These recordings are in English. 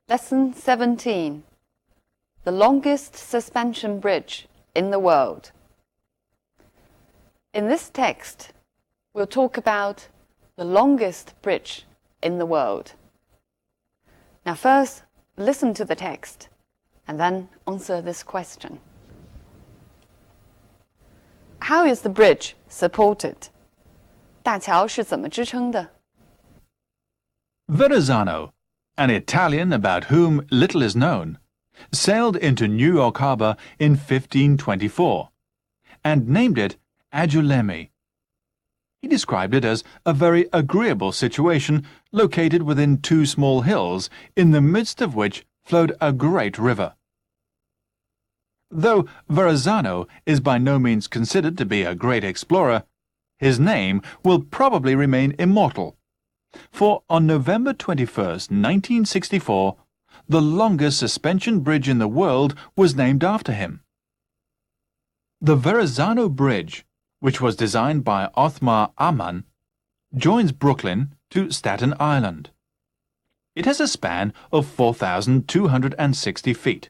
Lesson 17. The longest suspension bridge in the world. In this text, we'll talk about the longest bridge in the world. Now first, listen to the text, and then answer this question. How is the bridge supported? 大桥是怎么支撑的？ Verrazzano, an Italian about whom little is known, sailed into New York Harbor in 1524 and named it Aggiulemi. He described it as a very agreeable situation located within two small hills, in the midst of which flowed a great river. Though Verrazzano is by no means considered to be a great explorer, his name will probably remain immortal. For on November 21st, 1964, the longest suspension bridge in the world was named after him. The Verrazzano Bridge, which was designed by Othmar Ammann, joins Brooklyn to Staten Island. It has a span of 4,260 feet.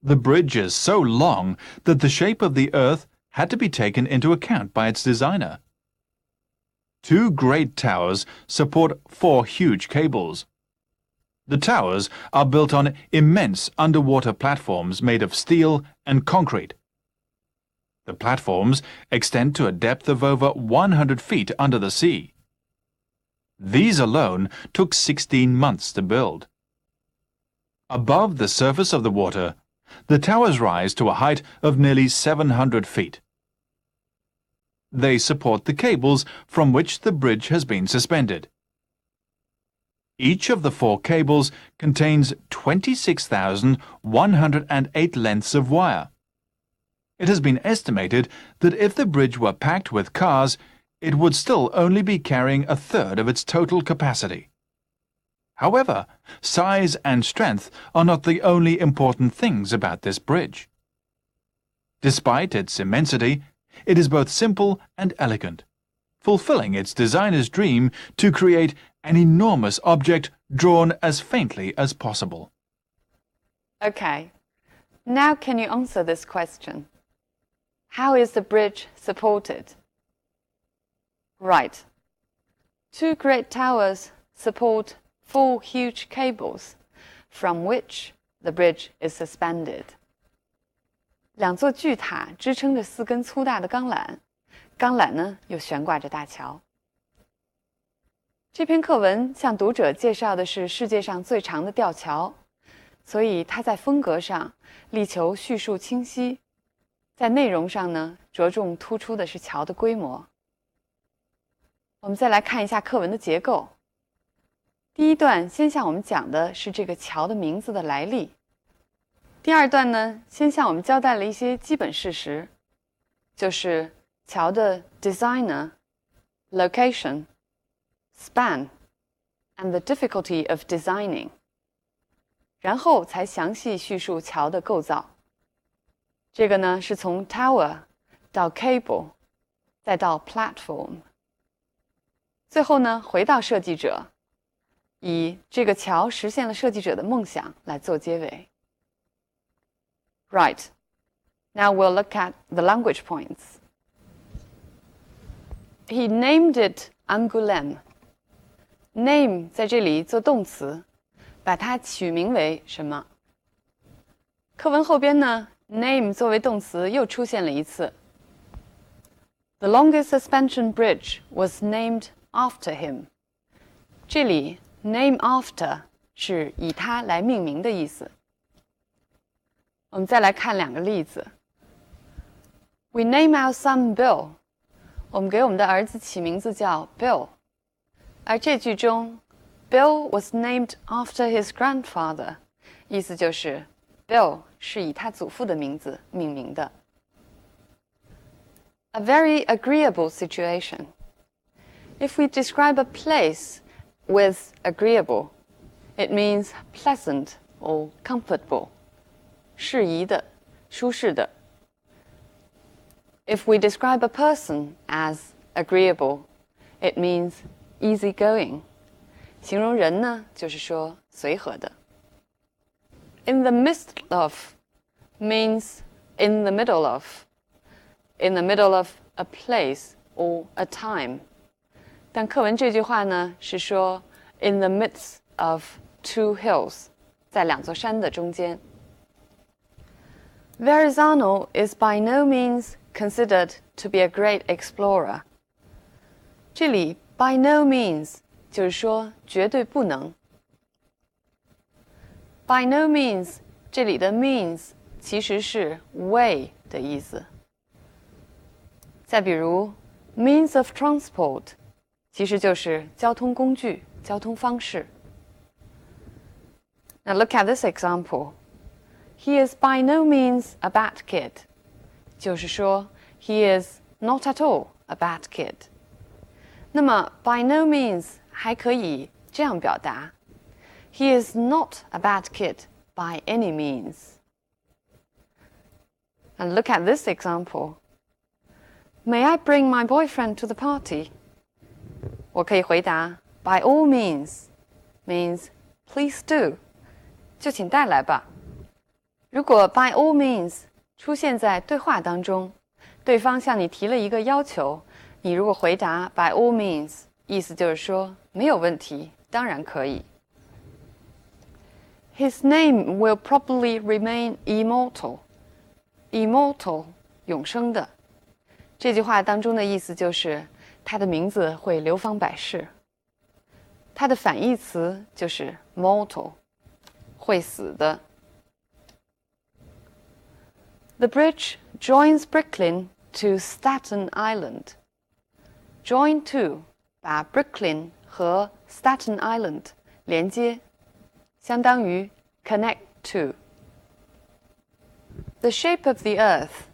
The bridge is so long that the shape of the Earth had to be taken into account by its designer. Two great towers support four huge cables. The towers are built on immense underwater platforms made of steel and concrete. The platforms extend to a depth of over 100 feet under the sea. These alone took 16 months to build. Above the surface of the water, the towers rise to a height of nearly 700 feet. They support the cables from which the bridge has been suspended. Each of the four cables contains 26,108 lengths of wire. It has been estimated that if the bridge were packed with cars, it would still only be carrying a third of its total capacity. However, size and strength are not the only important things about this bridge. Despite its immensity, it is both simple and elegant, fulfilling its designer's dream to create an enormous object drawn as faintly as possible. Okay, now can you answer this question? How is the bridge supported? Right. Two great towers support four huge cables, from which the bridge is suspended. 两座巨塔支撑着四根粗大的钢缆，钢缆呢又悬挂着大桥。这篇课文向读者介绍的是世界上最长的吊桥，所以它在风格上力求叙述清晰，在内容上呢着重突出的是桥的规模。我们再来看一下课文的结构。第一段先向我们讲的是这个桥的名字的来历。第二段呢，先向我们交代了一些基本事实，就是桥的 designer、location、span and the difficulty of designing， 然后才详细叙述桥的构造。这个呢是从 tower 到 cable， 再到 platform， 最后呢回到设计者，以这个桥实现了设计者的梦想来做结尾。Right. Now we'll look at the language points. He named it Angoulême. Name 在这里做动词，把它取名为什么？课文后边呢 ，name 作为动词又出现了一次。The longest suspension bridge was named after him. 这里 name after 是以它来命名的意思。我们再来看两个例子。We name our son Bill. 我们给我们的儿子起名字叫 Bill。而这句中 Bill was named after his grandfather， 意思就是 Bill 是以他祖父的名字命名的。A very agreeable situation. If we describe a place with agreeable, it means pleasant or comfortable. 适宜的，舒适的。If we describe a person as agreeable, it means easygoing. 形容人呢，就是说随和的。In the midst of means in the middle of, in the middle of a place or a time. 但课文这句话呢是说 in the midst of two hills， 在两座山的中间。Verrazano is by no means considered to be a great explorer. 这里 by no means 就是说绝对不能。By no means 这里的 means 其实是 way 的意思。再比如 means of transport 其实就是交通工具、交通方式。Now look at this example. He is by no means a bad kid. 就是说 he is not at all a bad kid. 那么 by no means 还可以这样表达 He is not a bad kid by any means. And look at this example. May I bring my boyfriend to the party? 我可以回答 by all means means please do. 就请带来吧。如果 by all means 出现在对话当中，对方向你提了一个要求，你如果回答 by all means， 意思就是说没有问题，当然可以。His name will probably remain immortal. Immortal 永生的。这句话当中的意思就是他的名字会流芳百世。它的反义词就是 mortal， 会死的。The bridge joins Brooklyn to Staten Island. Join to 把 Brooklyn 和 Staten Island 连接，相当于 connect to. The shape of the earth.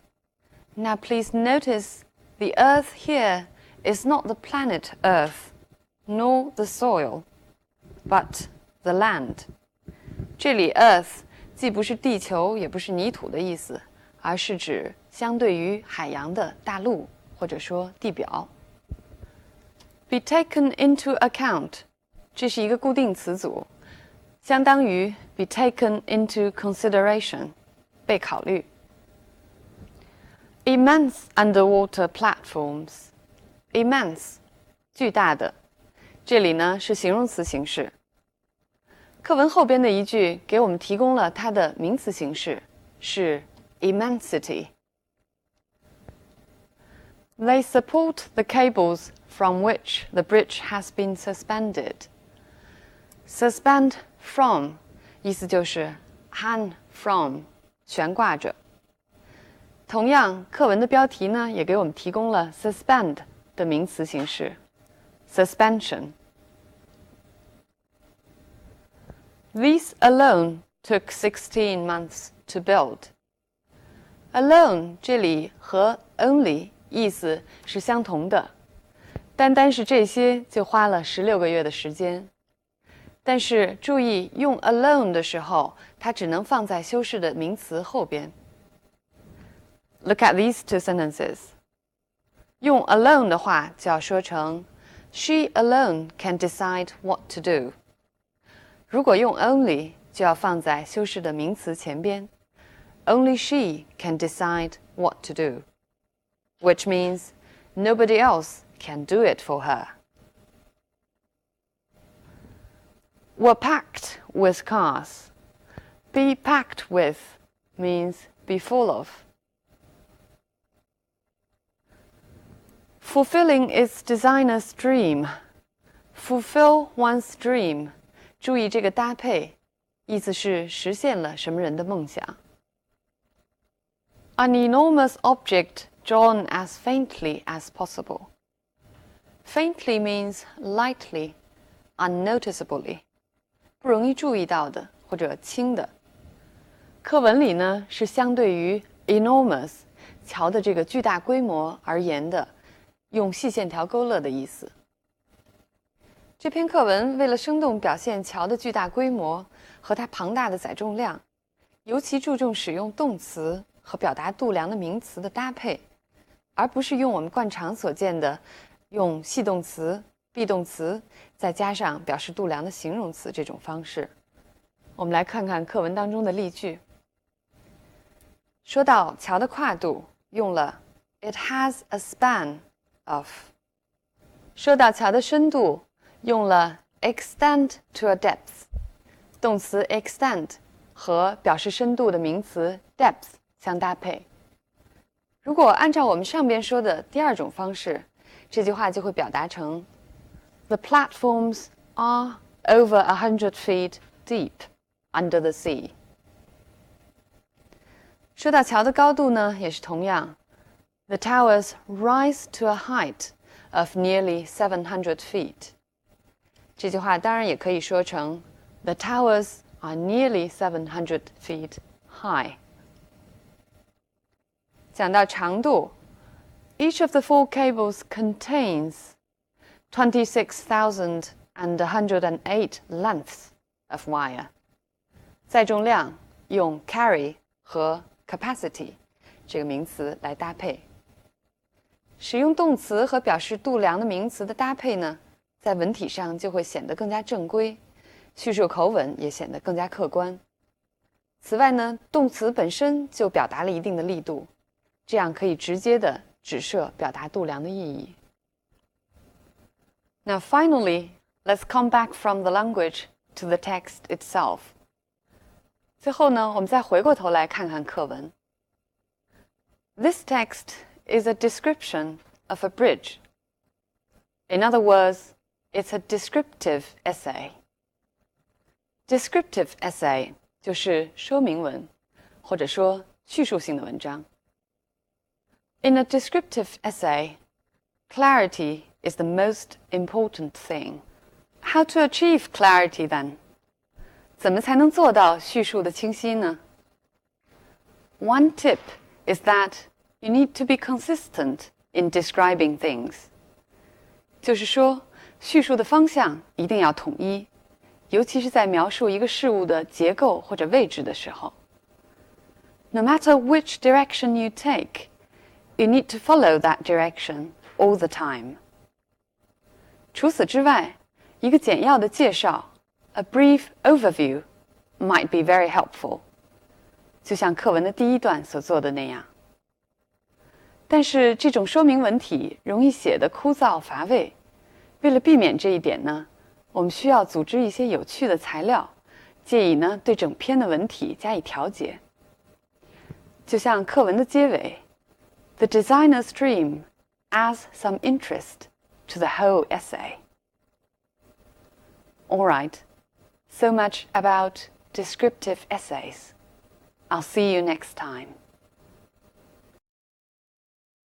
Now please notice the earth here is not the planet Earth, nor the soil, but the land. 这里 earth 既不是地球，也不是泥土的意思，而是指相对于海洋的大陆，或者说地表。Be taken into account， 这是一个固定词组，相当于 be taken into consideration， 被考虑。Immense underwater platforms. Immense 巨大的，这里呢是形容词形式。课文后边的一句给我们提供了它的名词形式，是 immensity. They support the cables from which the bridge has been suspended. Suspend from 意思就是 hang from 悬挂着。同样，课文的标题呢也给我们提供了 suspend 的名词形式 suspension. These alone took 16 months to build. Alone 这里和 only 意思是相同的，单单是这些就花了16个月的时间。但是注意用 alone 的时候，它只能放在修饰的名词后边。Look at these two sentences. 用 alone 的话就要说成 She alone can decide what to do. 如果用 only 就要放在修饰的名词前边 Only she can decide what to do, which means nobody else can do it for her. Were packed with cars. Be packed with means be full of. Fulfilling its designer's dream. Fulfill one's dream. 注意这个搭配，意思是实现了什么人的梦想。An enormous object drawn as faintly as possible. Faintly means lightly, unnoticeably. 不容易注意到的或者轻的。课文里呢是相对于 enormous 桥的这个巨大规模而言的，用细线条勾勒的意思。这篇课文为了生动表现桥的巨大规模和它庞大的载重量，尤其注重使用动词和表达度量的名词的搭配，而不是用我们惯常所见的用系动词、be动词再加上表示度量的形容词这种方式。我们来看看课文当中的例句。说到桥的跨度，用了 It has a span of。说到桥的深度，用了 extend to a depth。动词 extend 和表示深度的名词 depth 相搭配。如果按照我们上边说的第二种方式，这句话就会表达成 The platforms are over 100 feet deep under the sea。说到桥的高度呢，也是同样 The towers rise to a height of nearly 700 feet。这句话当然也可以说成 The towers are nearly 700 feet high。讲到长度 Each of the 4 cables contains 26,108 lengths of wire。载重量用 carry 和 capacity 这个名词来搭配。使用动词和表示度量的名词的搭配呢，在文体上就会显得更加正规，叙述口吻也显得更加客观。此外呢，动词本身就表达了一定的力度，这样可以直接的指涉表达度量的意义。Now finally, let's come back from the language to the text itself。最后呢，我们再回过头来看看课文。This text is a description of a bridge. In other words, it's a descriptive essay. Descriptive essay 就是说明文，或者说叙述性的文章。In a descriptive essay, clarity is the most important thing. How to achieve clarity then? 怎么才能做到叙述的清晰呢？ One tip is that you need to be consistent in describing things. 就是说，叙述的方向一定要统一，尤其是在描述一个事物的结构或者位置的时候。No matter which direction you take, you need to follow that direction all the time. 除此之外，一个简要的介绍 A brief overview might be very helpful. 就像课文的第一段所做的那样。但是这种说明文体容易写得枯燥乏味，为了避免这一点呢，我们需要组织一些有趣的材料，借以呢对整篇的文体加以调节。就像课文的结尾 The designer's dream adds some interest to the whole essay. All right, so much about descriptive essays. I'll see you next time.